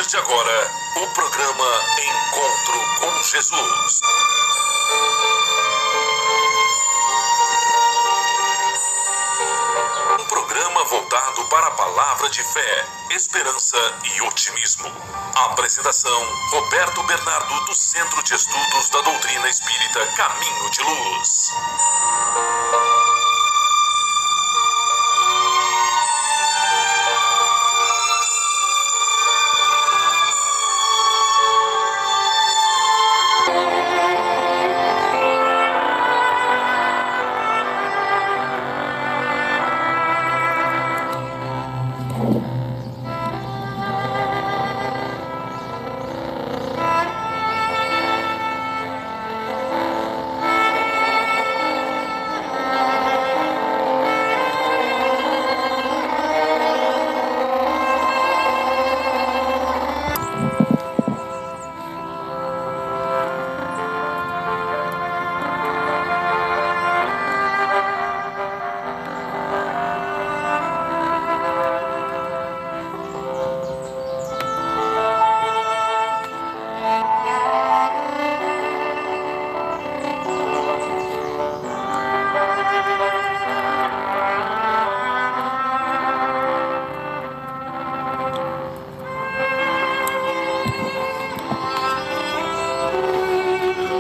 partir de agora, o programa Encontro com Jesus. Um programa voltado para a palavra de fé, esperança e otimismo. Apresentação: Roberto Bernardo, do Centro de Estudos da Doutrina Espírita Caminho de Luz.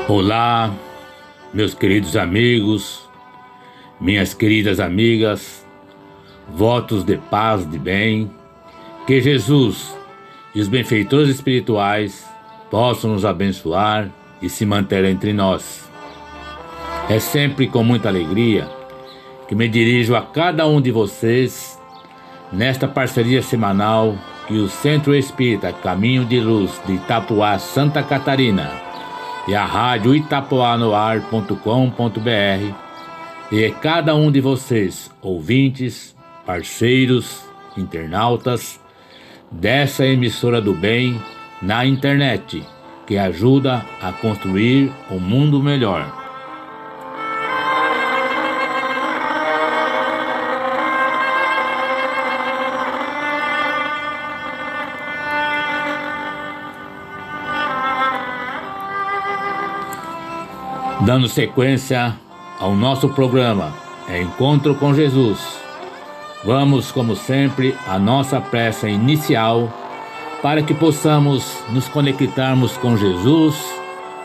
Olá, meus queridos amigos, minhas queridas amigas, votos de paz, de bem, que Jesus e os benfeitores espirituais possam nos abençoar e se manter entre nós. É sempre com muita alegria que me dirijo a cada um de vocês nesta parceria semanal que o Centro Espírita Caminho de Luz de Itapuá, Santa Catarina, e a rádio itapoanoar.com.br e cada um de vocês, ouvintes, parceiros, internautas dessa emissora do bem na internet, que ajuda a construir um mundo melhor. Dando sequência ao nosso programa Encontro com Jesus, vamos, como sempre, à nossa prece inicial para que possamos nos conectarmos com Jesus,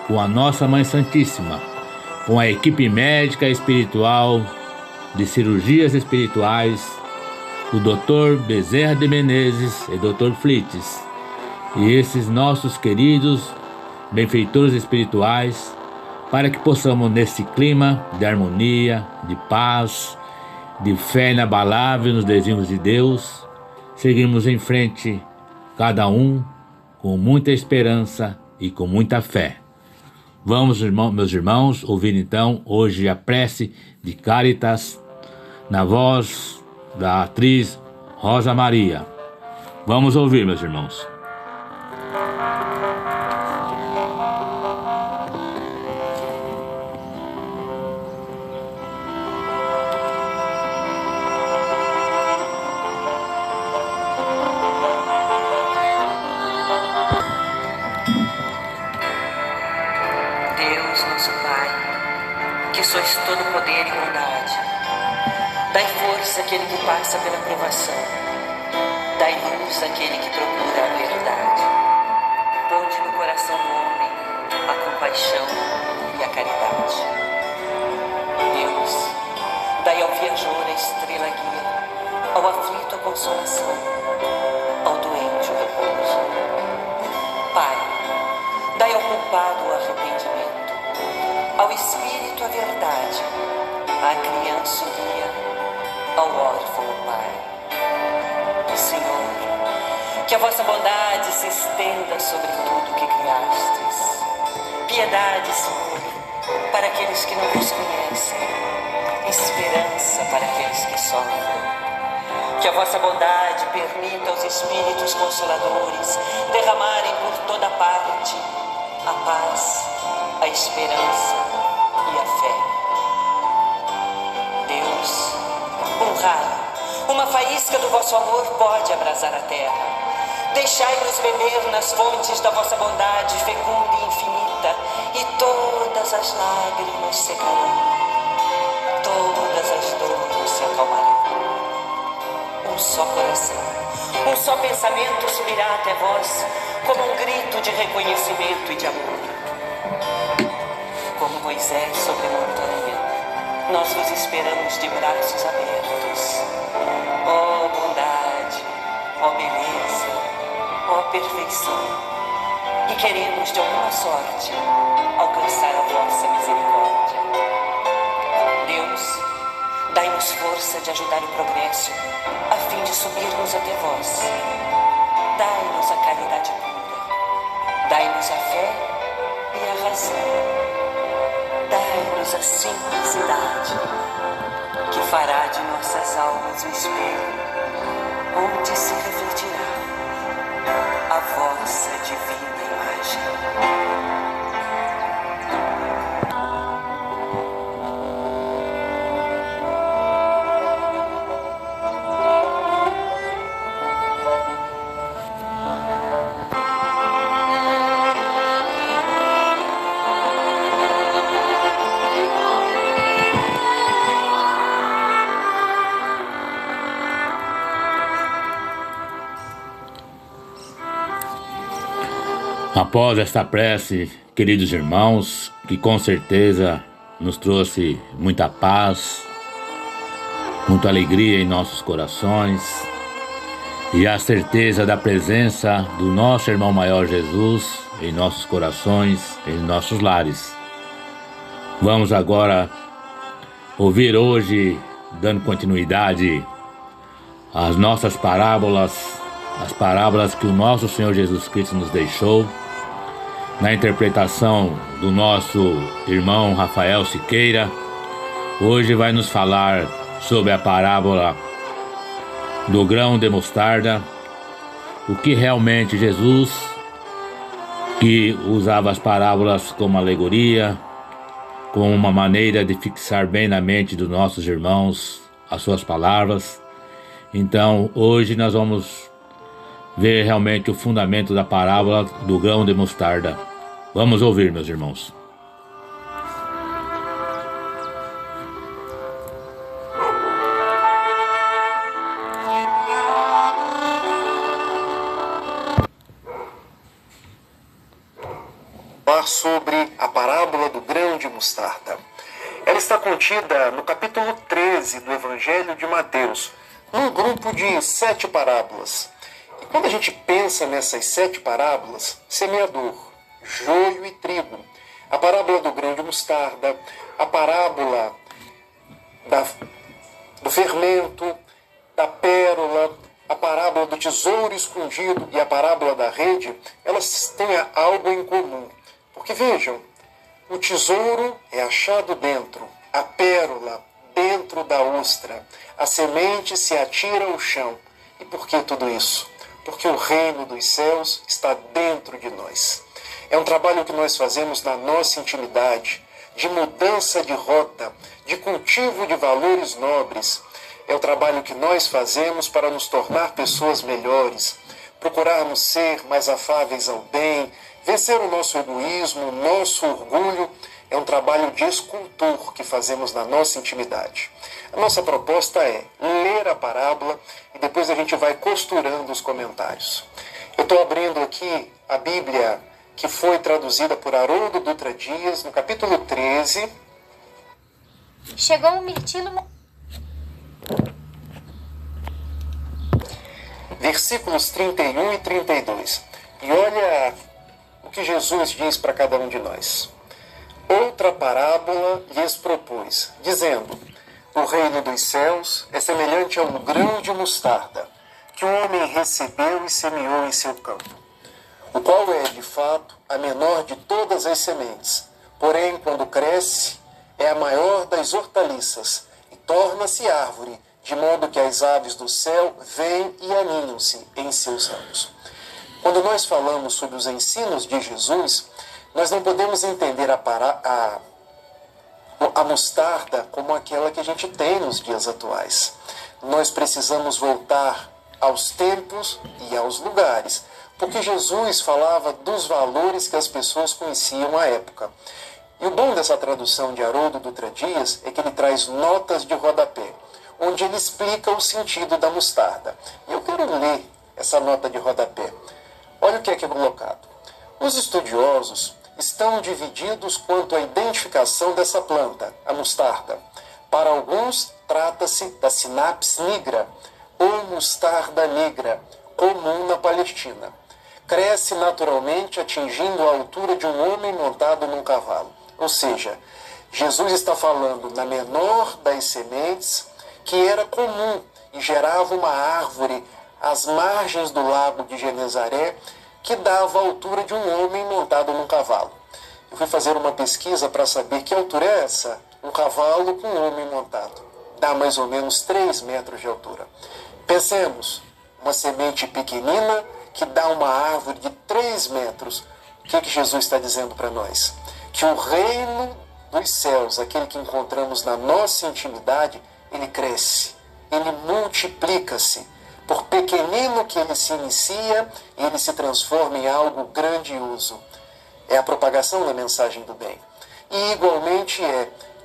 com a nossa Mãe Santíssima, com a equipe médica espiritual de cirurgias espirituais, o Dr. Bezerra de Menezes e Dr. Flites, e esses nossos queridos benfeitores espirituais, para que possamos, nesse clima de harmonia, de paz, de fé inabalável nos desígnios de Deus, seguirmos em frente, cada um com muita esperança e com muita fé. Vamos, meus irmãos, ouvir então hoje a prece de Caritas, na voz da atriz Rosa Maria. Vamos ouvir, meus irmãos. Que sois todo poder e bondade, dai força àquele que passa pela provação, dai luz àquele que procura a verdade. Ponde no coração do homem a compaixão e a caridade. Deus, dai ao viajor a estrela guia, ao aflito a consolação, ao doente o repouso. Pai, dai ao culpado o arrependimento, ao espírito a verdade, à criança o guia, ao órfão o pai. Senhor, que a vossa bondade se estenda sobre tudo que criastes. Piedade, Senhor, para aqueles que não vos conhecem, esperança para aqueles que sofrem. Que a vossa bondade permita aos espíritos consoladores derramarem por toda parte a paz, a esperança e a fé. Deus, um raio, uma faísca do vosso amor pode abrasar a terra. Deixai-nos beber nas fontes da vossa bondade fecunda e infinita, e todas as lágrimas secarão, todas as dores se acalmarão. Um só coração, um só pensamento subirá até vós, como um grito de reconhecimento e de amor. Como Moisés sobre a montanha, nós vos esperamos de braços abertos. Ó bondade, ó beleza, ó perfeição, e queremos de alguma sorte alcançar a vossa misericórdia. Deus, dai-nos força de ajudar o progresso, a fim de subirmos até vós. Dai-nos a caridade pura, dai-nos a fé e a razão. Dai-nos a simplicidade, que fará de nossas almas o espelho, onde se refletirá a vossa divina imagem. Após esta prece, queridos irmãos, que com certeza nos trouxe muita paz, muita alegria em nossos corações e a certeza da presença do nosso irmão maior Jesus em nossos corações, em nossos lares. Vamos agora ouvir hoje, dando continuidade às nossas parábolas, as parábolas que o nosso Senhor Jesus Cristo nos deixou, na interpretação do nosso irmão Rafael Siqueira. Hoje vai nos falar sobre a parábola do grão de mostarda, o que realmente Jesus, que usava as parábolas como alegoria, como uma maneira de fixar bem na mente dos nossos irmãos as suas palavras. Então, hoje nós vamos ver realmente o fundamento da parábola do grão de mostarda. Vamos ouvir, meus irmãos. Sobre a parábola do grão de mostarda. Ela está contida no capítulo 13 do Evangelho de Mateus, num grupo de 7 parábolas. E quando a gente pensa nessas 7 parábolas, semeador, joio e trigo, a parábola do grão de mostarda, a parábola do fermento, da pérola, a parábola do tesouro escondido e a parábola da rede, elas têm algo em comum. Porque vejam, o tesouro é achado dentro, a pérola dentro da ostra, a semente se atira ao chão. E por que tudo isso? Porque o reino dos céus está dentro de nós. É um trabalho que nós fazemos na nossa intimidade, de mudança de rota, de cultivo de valores nobres. É o trabalho que nós fazemos para nos tornar pessoas melhores, procurarmos ser mais afáveis ao bem, vencer o nosso egoísmo, o nosso orgulho. É um trabalho de escultor que fazemos na nossa intimidade. A nossa proposta é ler a parábola e depois a gente vai costurando os comentários. Eu estou abrindo aqui a Bíblia que foi traduzida por Haroldo Dutra Dias, no capítulo 13. Chegou o mirtilo... Versículos 31 e 32. E olha o que Jesus diz para cada um de nós. Outra parábola lhes propôs, dizendo: o reino dos céus é semelhante a um grão de mostarda, que o homem recebeu e semeou em seu campo, o qual é, de fato, a menor de todas as sementes. Porém, quando cresce, é a maior das hortaliças, e torna-se árvore, de modo que as aves do céu vêm e aninham-se em seus ramos. Quando nós falamos sobre os ensinos de Jesus, nós não podemos entender a mostarda como aquela que a gente tem nos dias atuais. Nós precisamos voltar aos tempos e aos lugares, porque Jesus falava dos valores que as pessoas conheciam à época. E o bom dessa tradução de Haroldo Dutra Dias é que ele traz notas de rodapé, onde ele explica o sentido da mostarda. E eu quero ler essa nota de rodapé. Olha o que é colocado. Os estudiosos estão divididos quanto à identificação dessa planta, a mostarda. Para alguns, trata-se da Cynaps nigra, ou mostarda negra, comum na Palestina. Cresce naturalmente atingindo a altura de um homem montado num cavalo. Ou seja, Jesus está falando na menor das sementes, que era comum e gerava uma árvore às margens do lago de Genezaré, que dava a altura de um homem montado num cavalo. Eu fui fazer uma pesquisa para saber que altura é essa. Um cavalo com um homem montado. Dá mais ou menos 3 metros de altura. Pensemos, uma semente pequenina que dá uma árvore de 3 metros. O que Jesus está dizendo para nós? Que o reino dos céus, aquele que encontramos na nossa intimidade, ele cresce, ele multiplica-se. Por pequenino que ele se inicia, ele se transforma em algo grandioso. É a propagação da mensagem do bem. E igualmente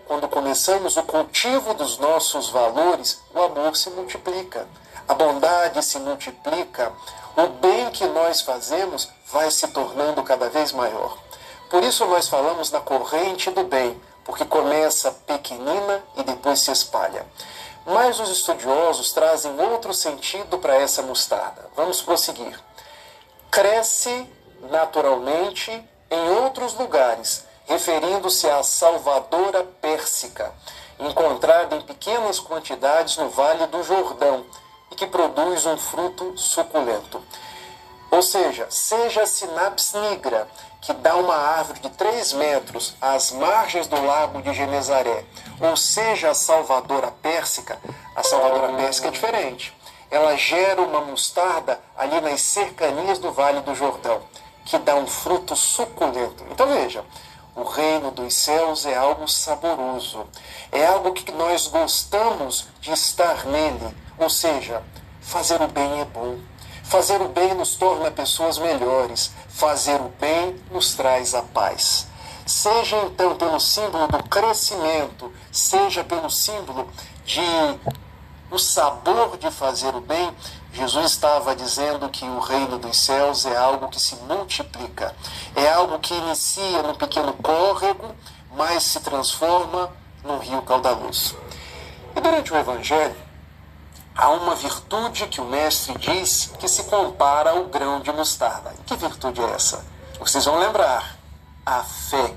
quando começamos o cultivo dos nossos valores, o amor se multiplica, a bondade se multiplica, o bem que nós fazemos vai se tornando cada vez maior. Por isso nós falamos na corrente do bem, porque começa pequenina e depois se espalha. Mas os estudiosos trazem outro sentido para essa mostarda. Vamos prosseguir. Cresce naturalmente em outros lugares, referindo-se à salvadora pérsica, encontrada em pequenas quantidades no Vale do Jordão e que produz um fruto suculento. Ou seja a Cynaps nigra, que dá uma árvore de 3 metros às margens do lago de Genezaré, ou seja, a salvadora pérsica. A salvadora pérsica é diferente. Ela gera uma mostarda ali nas cercanias do Vale do Jordão, que dá um fruto suculento. Então veja, o reino dos céus é algo saboroso, é algo que nós gostamos de estar nele, ou seja, fazer o bem é bom. Fazer o bem nos torna pessoas melhores. Fazer o bem nos traz a paz. Seja então pelo símbolo do crescimento, seja pelo símbolo o sabor de fazer o bem, Jesus estava dizendo que o reino dos céus é algo que se multiplica. É algo que inicia num pequeno córrego, mas se transforma num rio caudaloso. E durante o Evangelho, há uma virtude que o mestre diz que se compara ao grão de mostarda. E que virtude é essa? Vocês vão lembrar. A fé.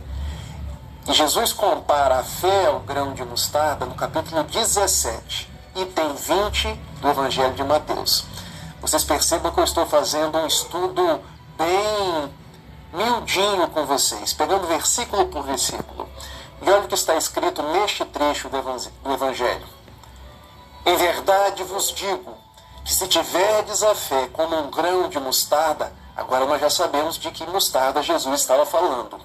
E Jesus compara a fé ao grão de mostarda no capítulo 17, item 20 do Evangelho de Mateus. Vocês percebam que eu estou fazendo um estudo bem miudinho com vocês, pegando versículo por versículo. E olha o que está escrito neste trecho do Evangelho. Em verdade vos digo que se tiverdes a fé como um grão de mostarda, agora nós já sabemos de que mostarda Jesus estava falando.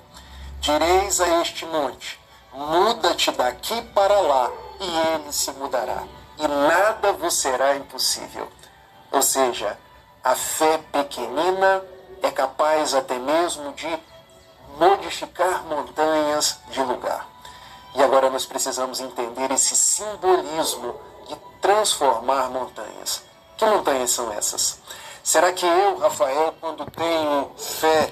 Direis a este monte, muda-te daqui para lá, e ele se mudará, e nada vos será impossível. Ou seja, a fé pequenina é capaz até mesmo de modificar montanhas de lugar. E agora nós precisamos entender esse simbolismo de transformar montanhas. Que montanhas são essas? Será que eu, Rafael, quando tenho fé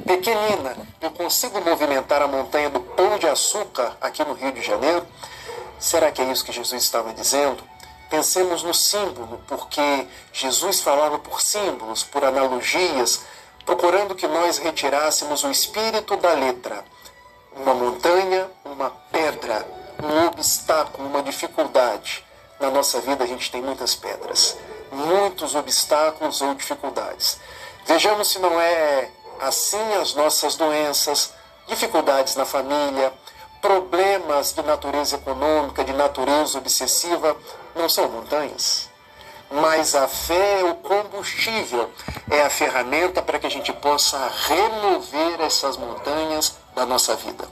pequenina, eu consigo movimentar a montanha do Pão de Açúcar aqui no Rio de Janeiro? Será que é isso que Jesus estava dizendo? Pensemos no símbolo, porque Jesus falava por símbolos, por analogias, procurando que nós retirássemos o espírito da letra. Uma montanha, uma pedra, um obstáculo, uma dificuldade. Na nossa vida a gente tem muitas pedras, muitos obstáculos ou dificuldades. Vejamos se não é assim as nossas doenças, dificuldades na família, problemas de natureza econômica, de natureza obsessiva, não são montanhas. Mas a fé é o combustível, é a ferramenta para que a gente possa remover essas montanhas da nossa vida.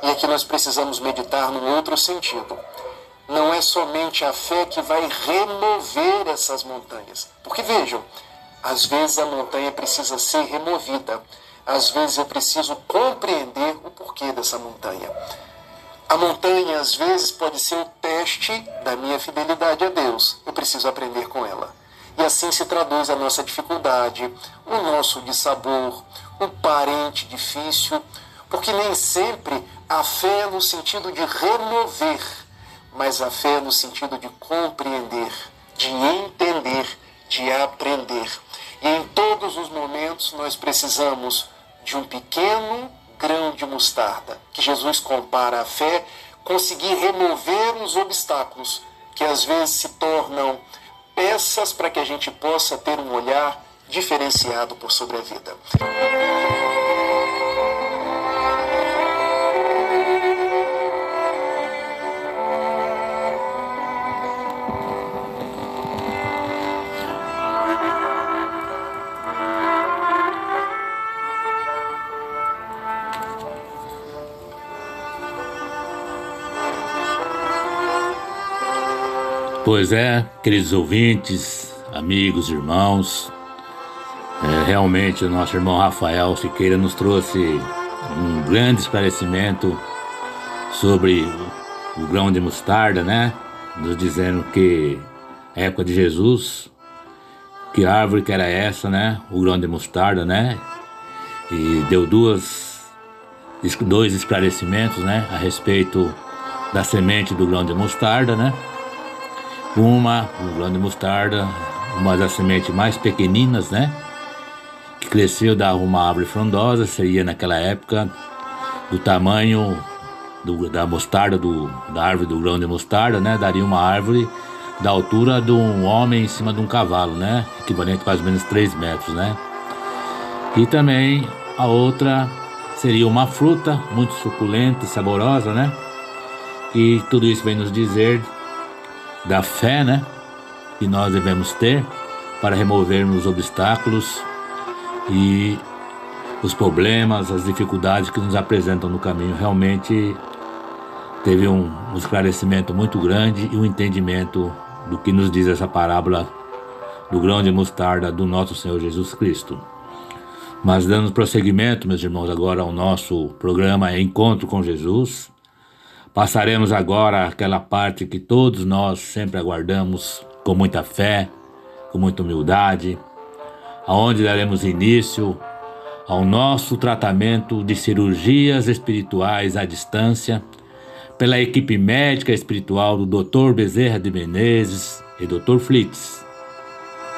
E aqui nós precisamos meditar num outro sentido. não é somente a fé que vai remover essas montanhas. Porque vejam, às vezes a montanha precisa ser removida. Às vezes eu preciso compreender o porquê dessa montanha. A montanha, às vezes, pode ser o teste da minha fidelidade a Deus. Eu preciso aprender com ela. E assim se traduz a nossa dificuldade, o nosso dissabor, o parente difícil, porque nem sempre a fé é no sentido de remover, mas a fé é no sentido de compreender, de entender, de aprender. E em todos os momentos nós precisamos de um pequeno grão de mostarda, que Jesus compara à fé, conseguir remover os obstáculos que às vezes se tornam peças para que a gente possa ter um olhar diferenciado por sobre a vida. Pois é, queridos ouvintes, amigos, irmãos, realmente o nosso irmão Rafael Siqueira nos trouxe um grande esclarecimento sobre o grão de mostarda, né? Nos dizendo que a época de Jesus, que árvore que era essa, né? O grão de mostarda, né? E deu dois esclarecimentos, né? A respeito da semente do grão de mostarda, né? O grão de mostarda, uma das sementes mais pequeninas, né? Que cresceu, dava uma árvore frondosa, seria naquela época do tamanho da mostarda, da árvore do grão de mostarda, né? Daria uma árvore da altura de um homem em cima de um cavalo, né? Equivalente a mais ou menos 3 metros, né? E também a outra seria uma fruta muito suculenta e saborosa, né? E tudo isso vem nos dizer da fé, né, que nós devemos ter para removermos os obstáculos e os problemas, as dificuldades que nos apresentam no caminho. Realmente teve um esclarecimento muito grande e um entendimento do que nos diz essa parábola do grão de mostarda do nosso Senhor Jesus Cristo. Mas dando prosseguimento, meus irmãos, agora ao nosso programa Encontro com Jesus, passaremos agora àquela parte que todos nós sempre aguardamos com muita fé, com muita humildade, aonde daremos início ao nosso tratamento de cirurgias espirituais à distância pela equipe médica espiritual do Dr. Bezerra de Menezes e Dr. Flitz.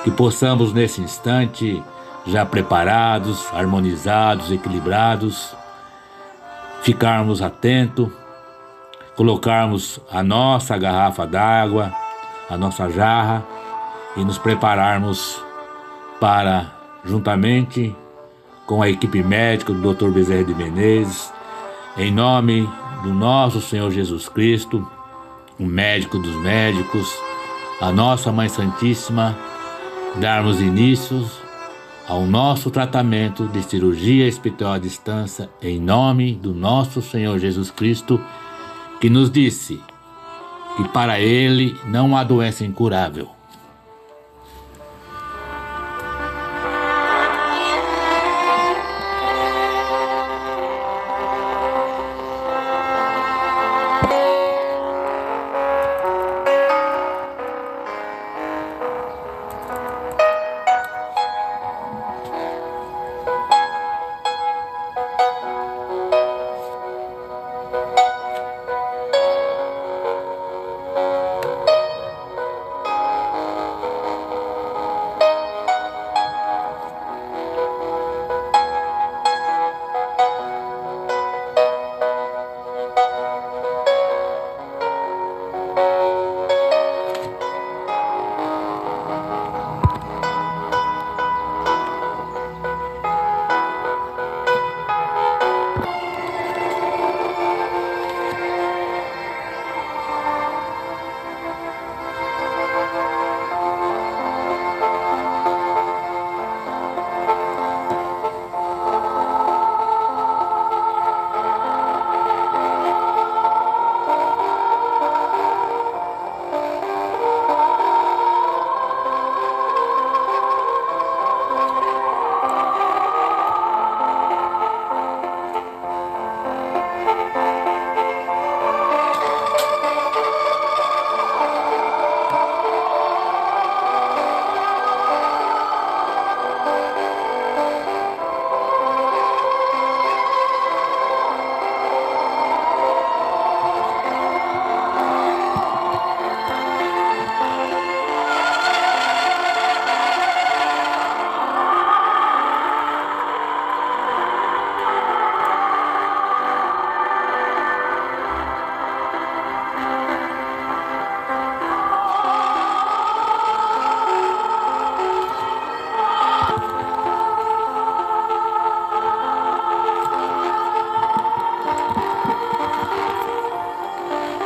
Que possamos nesse instante, já preparados, harmonizados, equilibrados, ficarmos atentos, colocarmos a nossa garrafa d'água, a nossa jarra e nos prepararmos para, juntamente com a equipe médica do Dr. Bezerra de Menezes, em nome do nosso Senhor Jesus Cristo, o médico dos médicos, a nossa Mãe Santíssima, darmos início ao nosso tratamento de cirurgia espiritual à distância, em nome do nosso Senhor Jesus Cristo, que nos disse que para ele não há doença incurável.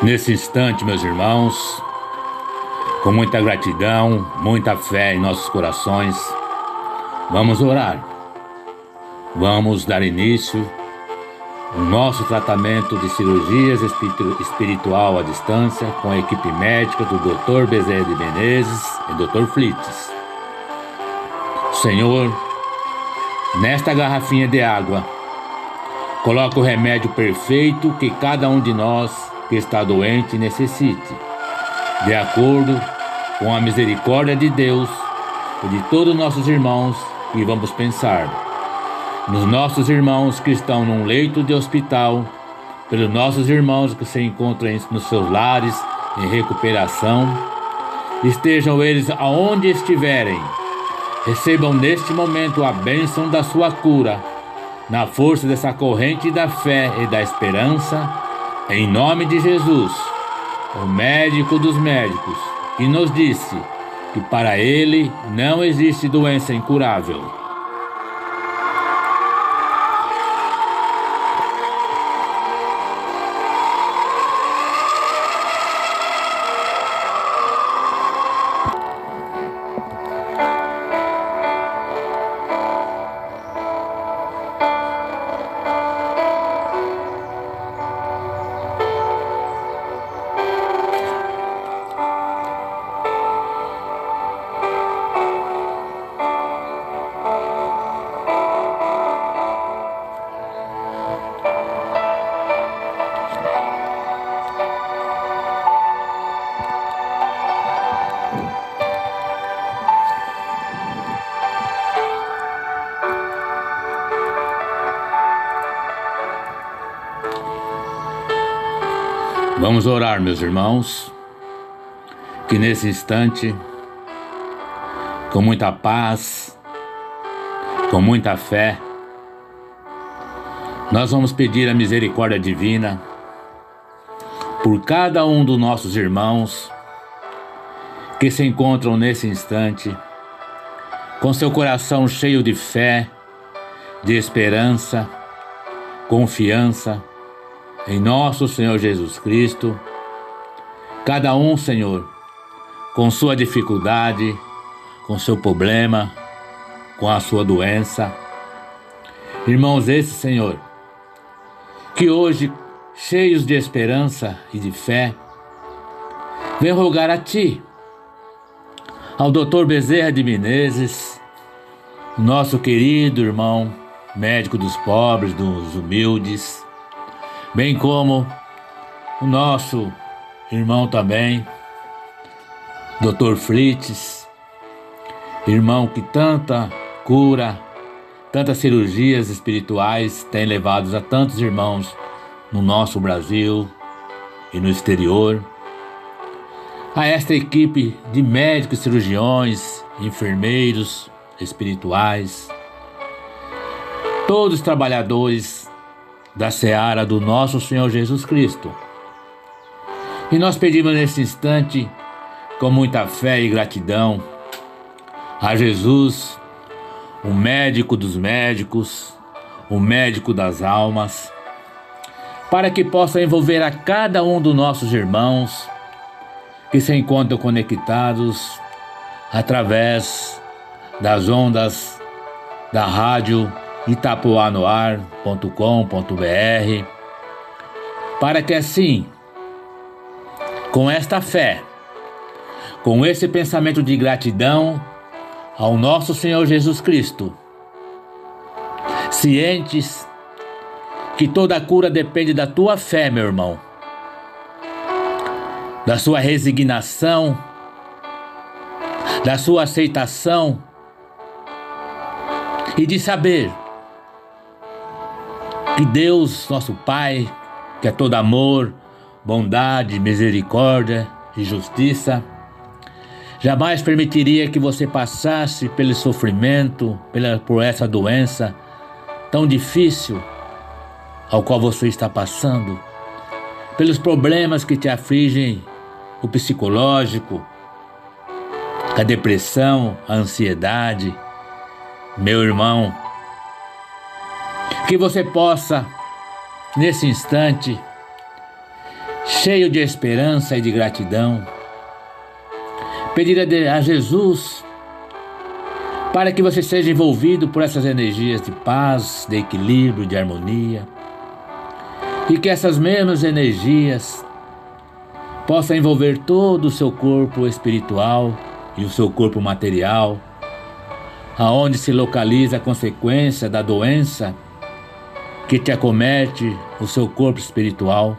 Nesse instante, meus irmãos, com muita gratidão, muita fé em nossos corações, vamos orar. Vamos dar início ao nosso tratamento de cirurgias espiritual à distância com a equipe médica do Dr. Bezerra de Menezes e Dr. Flits. Senhor, nesta garrafinha de água, coloca o remédio perfeito que cada um de nós que está doente necessite, de acordo com a misericórdia de Deus e de todos os nossos irmãos que vamos pensar. Nos nossos irmãos que estão num leito de hospital, pelos nossos irmãos que se encontram nos seus lares em recuperação, estejam eles aonde estiverem, recebam neste momento a bênção da sua cura, na força dessa corrente da fé e da esperança, em nome de Jesus, o médico dos médicos, que nos disse que para ele não existe doença incurável. Vamos orar, meus irmãos, que nesse instante, com muita paz, com muita fé, nós vamos pedir a misericórdia divina por cada um dos nossos irmãos que se encontram nesse instante, com seu coração cheio de fé, de esperança, confiança, em nosso Senhor Jesus Cristo, cada um, Senhor, com sua dificuldade, com seu problema, com a sua doença. Irmãos, esse Senhor, que hoje, cheios de esperança e de fé, vem rogar a Ti, ao Dr. Bezerra de Menezes, nosso querido irmão, médico dos pobres, dos humildes, bem como o nosso irmão também, Dr. Flits, irmão que tanta cura, tantas cirurgias espirituais tem levado a tantos irmãos no nosso Brasil e no exterior. A esta equipe de médicos, cirurgiões, enfermeiros espirituais, todos os trabalhadores da seara do nosso Senhor Jesus Cristo. E nós pedimos nesse instante, com muita fé e gratidão, a Jesus, o médico dos médicos, o médico das almas, para que possa envolver a cada um dos nossos irmãos que se encontram conectados através das ondas da rádio itapuanoar.com.br, para que assim, com esta fé, com esse pensamento de gratidão ao nosso Senhor Jesus Cristo, cientes que toda a cura depende da tua fé, meu irmão, da sua resignação, da sua aceitação e de saber que Deus, nosso Pai, que é todo amor, bondade, misericórdia e justiça, jamais permitiria que você passasse pelo sofrimento, por essa doença tão difícil ao qual você está passando, pelos problemas que te afligem, o psicológico, a depressão, a ansiedade. Meu irmão, que você possa, nesse instante, cheio de esperança e de gratidão, pedir a Jesus para que você seja envolvido por essas energias de paz, de equilíbrio, de harmonia, e que essas mesmas energias possam envolver todo o seu corpo espiritual e o seu corpo material, aonde se localiza a consequência da doença que te acomete o seu corpo espiritual.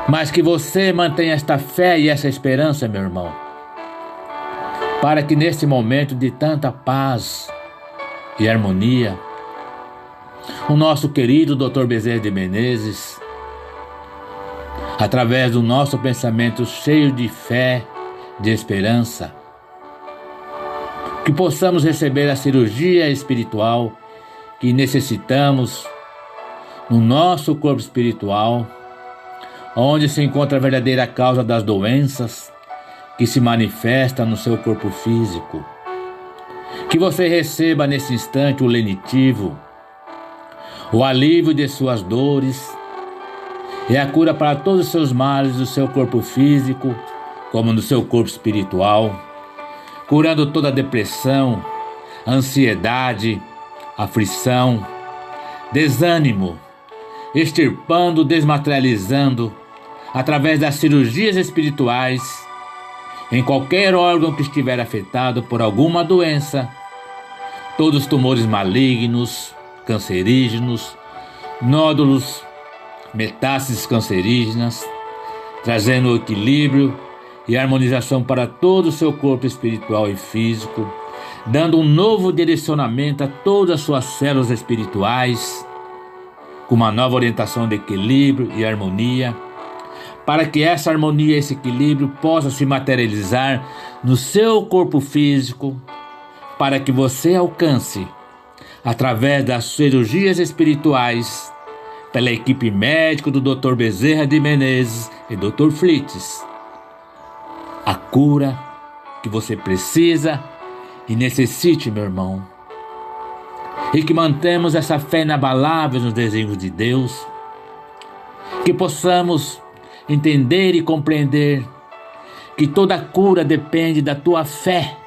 Mas que você mantenha esta fé e essa esperança, meu irmão, para que neste momento de tanta paz e harmonia, o nosso querido Dr. Bezerra de Menezes, através do nosso pensamento cheio de fé, de esperança, que possamos receber a cirurgia espiritual que necessitamos no nosso corpo espiritual, onde se encontra a verdadeira causa das doenças que se manifestam no seu corpo físico. Que você receba nesse instante o lenitivo, o alívio de suas dores e a cura para todos os seus males do seu corpo físico, como no seu corpo espiritual, curando toda a depressão, ansiedade, aflição, desânimo, extirpando, desmaterializando, através das cirurgias espirituais, em qualquer órgão que estiver afetado por alguma doença, todos os tumores malignos, cancerígenos, nódulos, metástases cancerígenas, trazendo o equilíbrio e harmonização para todo o seu corpo espiritual e físico, dando um novo direcionamento a todas as suas células espirituais, com uma nova orientação de equilíbrio e harmonia, para que essa harmonia e esse equilíbrio possa se materializar no seu corpo físico, para que você alcance, através das cirurgias espirituais, pela equipe médica do Dr. Bezerra de Menezes e Dr. Flits, a cura que você precisa e necessite, meu irmão. E que mantemos essa fé inabalável nos desígnios de Deus, que possamos entender e compreender que toda cura depende da tua fé.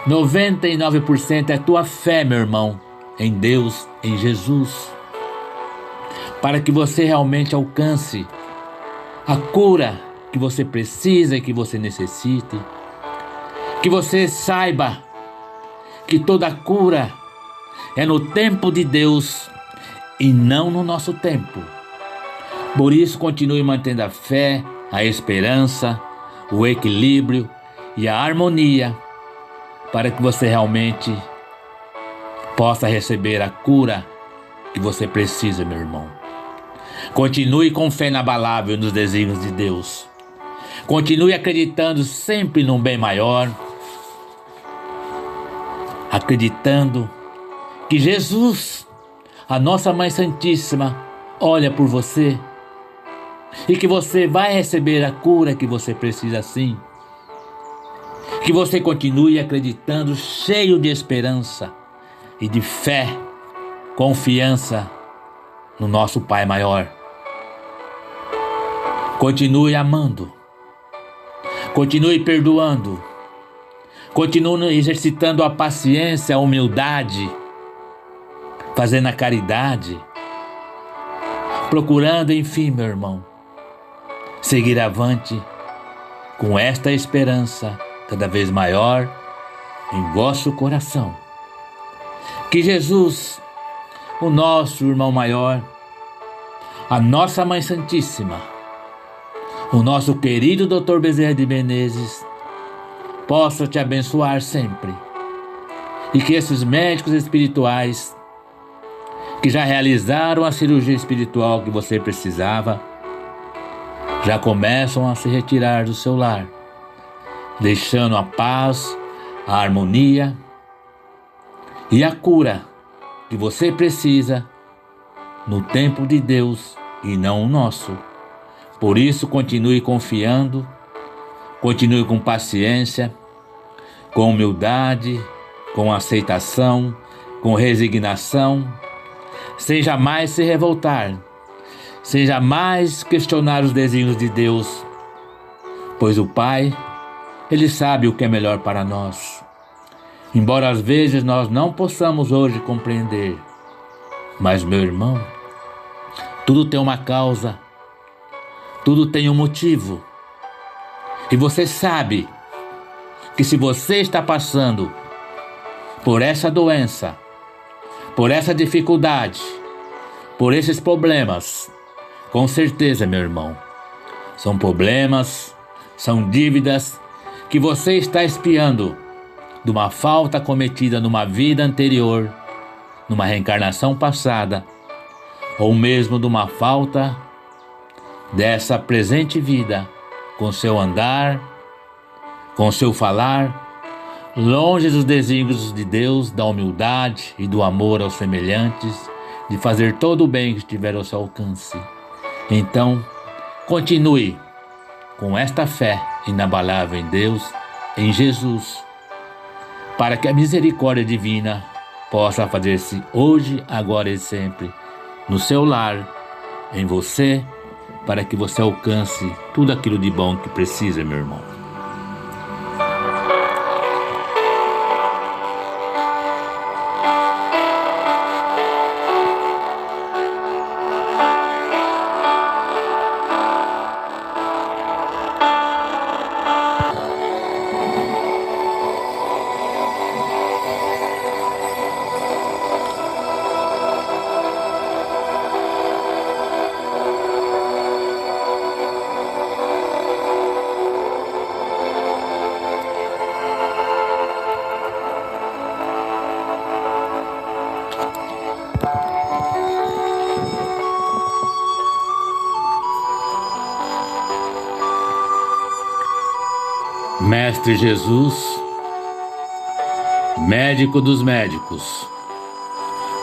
99% é a tua fé, meu irmão, em Deus, em Jesus, para que você realmente alcance a cura que você precisa e que você necessite. Que você saiba que toda cura é no tempo de Deus e não no nosso tempo. Por isso, continue mantendo a fé, a esperança, o equilíbrio e a harmonia, para que você realmente possa receber a cura que você precisa, meu irmão. Continue com fé inabalável nos desígnios de Deus. Continue acreditando sempre num bem maior, acreditando que Jesus, a nossa Mãe Santíssima, olha por você e que você vai receber a cura que você precisa sim. Que você continue acreditando, cheio de esperança e de fé, confiança no nosso Pai Maior. Continue amando, continue perdoando, continue exercitando a paciência, a humildade, fazendo a caridade, procurando, enfim, meu irmão, seguir avante com esta esperança cada vez maior em vosso coração. Que Jesus, o nosso irmão maior, a nossa Mãe Santíssima, o nosso querido Dr. Bezerra de Menezes, possa te abençoar sempre. E que esses médicos espirituais que já realizaram a cirurgia espiritual que você precisava, já começam a se retirar do seu lar, deixando a paz, a harmonia e a cura que você precisa no tempo de Deus e não o nosso. Por isso, continue confiando, continue com paciência, com humildade, com aceitação, com resignação, sem jamais se revoltar, sem jamais questionar os desígnios de Deus, pois o Pai, Ele sabe o que é melhor para nós. Embora às vezes nós não possamos hoje compreender, mas, meu irmão, tudo tem uma causa, tudo tem um motivo. E você sabe que se você está passando por essa doença, por essa dificuldade, por esses problemas, com certeza, meu irmão, são problemas, são dívidas que você está expiando de uma falta cometida numa vida anterior, numa reencarnação passada, ou mesmo de uma falta dessa presente vida, com seu andar, com seu falar, longe dos desígnios de Deus, da humildade e do amor aos semelhantes, de fazer todo o bem que estiver ao seu alcance. Então, continue com esta fé inabalável em Deus, em Jesus, para que a misericórdia divina possa fazer-se hoje, agora e sempre, no seu lar, em você, para que você alcance tudo aquilo de bom que precisa, meu irmão. Mestre Jesus, médico dos médicos,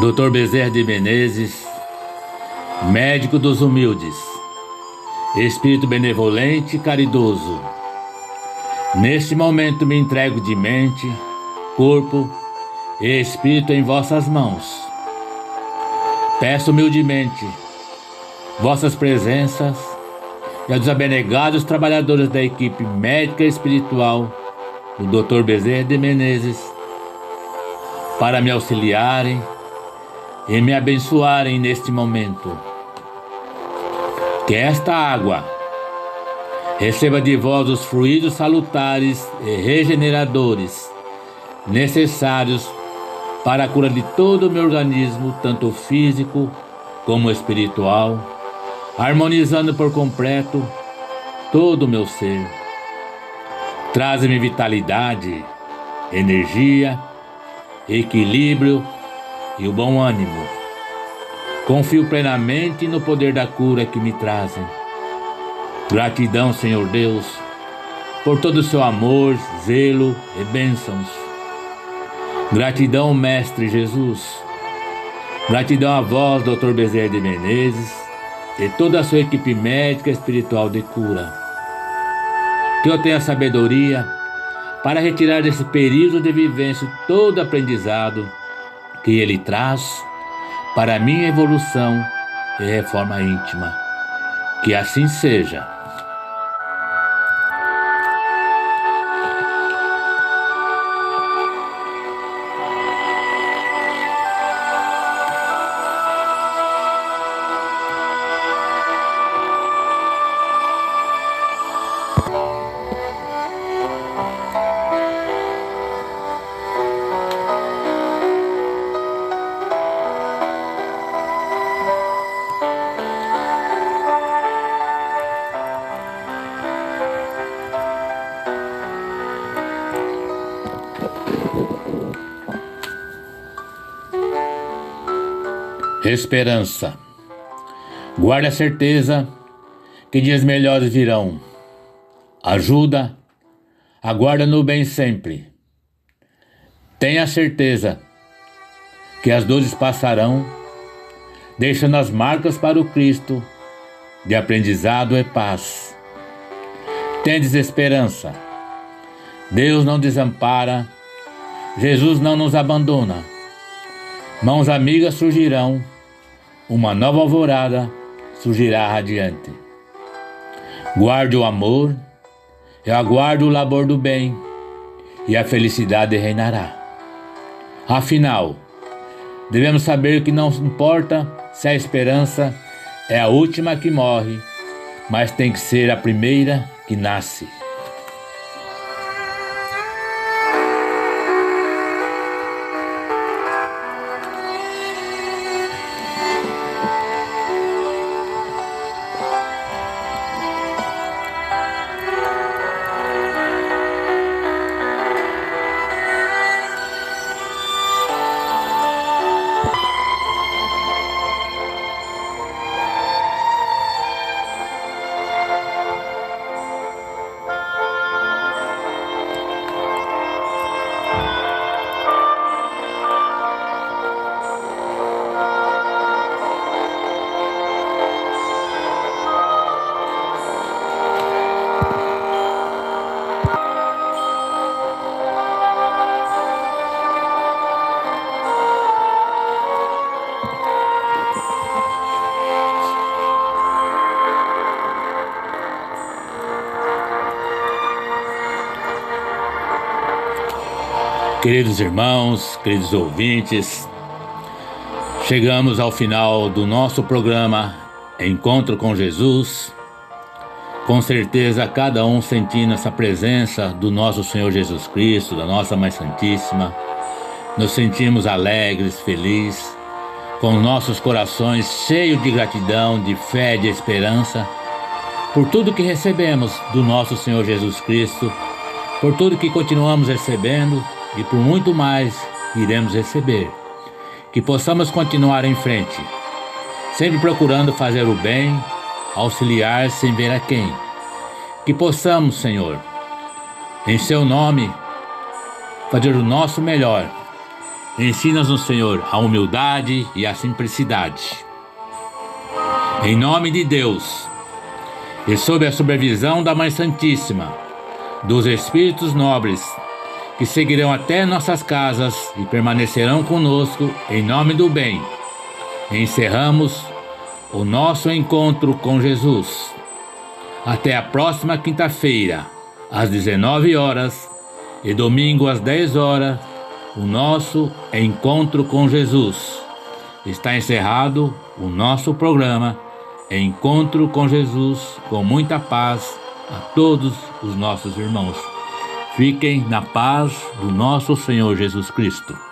Dr. Bezerra de Menezes, médico dos humildes, Espírito benevolente e caridoso, neste momento me entrego de mente, corpo e espírito em vossas mãos. Peço humildemente vossas presenças e aos abnegados trabalhadores da equipe médica e espiritual do Dr. Bezerra de Menezes para me auxiliarem e me abençoarem neste momento. Que esta água receba de vós os fluidos salutares e regeneradores necessários para a cura de todo o meu organismo, tanto físico como espiritual, harmonizando por completo todo o meu ser. Traze-me vitalidade, energia, equilíbrio e o bom ânimo. Confio plenamente no poder da cura que me trazem. Gratidão, Senhor Deus, por todo o seu amor, zelo e bênçãos. Gratidão, Mestre Jesus. Gratidão a vós, Dr. Bezerra de Menezes, e toda a sua equipe médica e espiritual de cura. Que eu tenha sabedoria para retirar desse período de vivência todo aprendizado que ele traz para a minha evolução e reforma íntima. Que assim seja. Esperança. Guarde a certeza que dias melhores virão. Ajuda, aguarda no bem sempre. Tenha certeza que as dores passarão, deixando as marcas para o Cristo de aprendizado e paz. Tendes esperança. Deus não desampara, Jesus não nos abandona. Mãos amigas surgirão, uma nova alvorada surgirá radiante. Guarde o amor, eu aguardo o labor do bem, e a felicidade reinará. Afinal, devemos saber que não importa se a esperança é a última que morre, mas tem que ser a primeira que nasce. Queridos irmãos, queridos ouvintes, chegamos ao final do nosso programa Encontro com Jesus. Com certeza, cada um sentindo essa presença do nosso Senhor Jesus Cristo, da nossa Mãe Santíssima, nos sentimos alegres, felizes, com nossos corações cheios de gratidão, de fé, de esperança, por tudo que recebemos do nosso Senhor Jesus Cristo, por tudo que continuamos recebendo e por muito mais iremos receber. Que possamos continuar em frente, sempre procurando fazer o bem, auxiliar sem ver a quem. Que possamos, Senhor, em Seu nome, fazer o nosso melhor. Ensina-nos, Senhor, a humildade e a simplicidade. Em nome de Deus, e sob a supervisão da Mãe Santíssima, dos Espíritos Nobres, que seguirão até nossas casas e permanecerão conosco em nome do bem, encerramos o nosso encontro com Jesus. Até a próxima quinta-feira, às 19 horas, e domingo às 10 horas, o nosso encontro com Jesus. Está encerrado o nosso programa Encontro com Jesus, com muita paz a todos os nossos irmãos. Fiquem na paz do nosso Senhor Jesus Cristo.